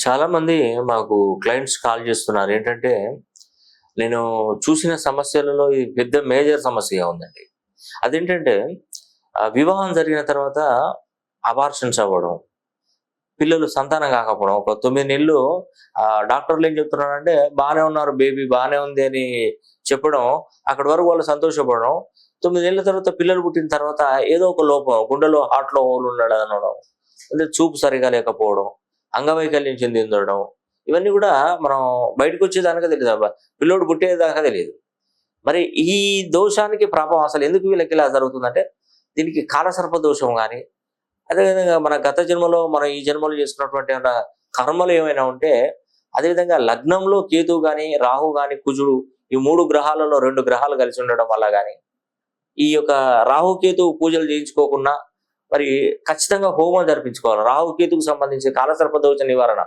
చాలామంది మాకు clients call చేస్తున్నారు. ఏంటంటే, నేను చూసిన సమస్యలలో ఇది పెద్ద మేజర్ సమస్యగా ఉందండి. అదేంటంటే, వివాహం జరిగిన తర్వాత అబార్షన్స్ అవ్వడం, పిల్లలు సంతానం కాకపోవడం. ఒక 9 నెలలు డాక్టర్లు ఏం చెప్తున్నారంటే, బానే ఉన్నారు బేబీ బానే ఉంది అని చెప్పడం, అక్కడి వరకు వాళ్ళు సంతోషపడడం. 9 నెలల తర్వాత పిల్లలు పుట్టిన తర్వాత ఏదో ఒక లోపం గుండెలో, హార్ట్‌లో హోల్ ఉండడనడం, అంటే చూపు సరిగ్గా లేకపోవడం, అంగవైకల్యం చెంది ఉండడం. ఇవన్నీ గూడా మనం బయటకొచ్చేదాకా తెలీదబ్బా. పిల్లోడు పుట్టేదాకా తెలీదు. మరి ఈ దోషానికి ప్రభావం అసలు ఎందుకు వీళ్ళకి ఇలా జరుగుతుందంటే, దీనికి కాలసర్ప దోషం గాని, అదేవిధంగా మన గత జన్మలో, మనం ఈ జన్మలో చేసుకున్నటువంటి ఏమన్నా కర్మలు ఏమైనా ఉంటే, అదేవిధంగా లగ్నంలో కేతువు గాని, రాహువు గాని, కుజుడు ఈ 3 గ్రహాలలో 2 గ్రహాలు కలిసి ఉండడం వల్ల గాని, ఈ యొక్క రాహుకేతువు పూజలు చేయించుకోకున్నా, మరి ఖచ్చితంగా హోమం జరిపించుకోవాలి. రాహుకేతువుకు సంబంధించి కాలసర్ప దోష నివారణ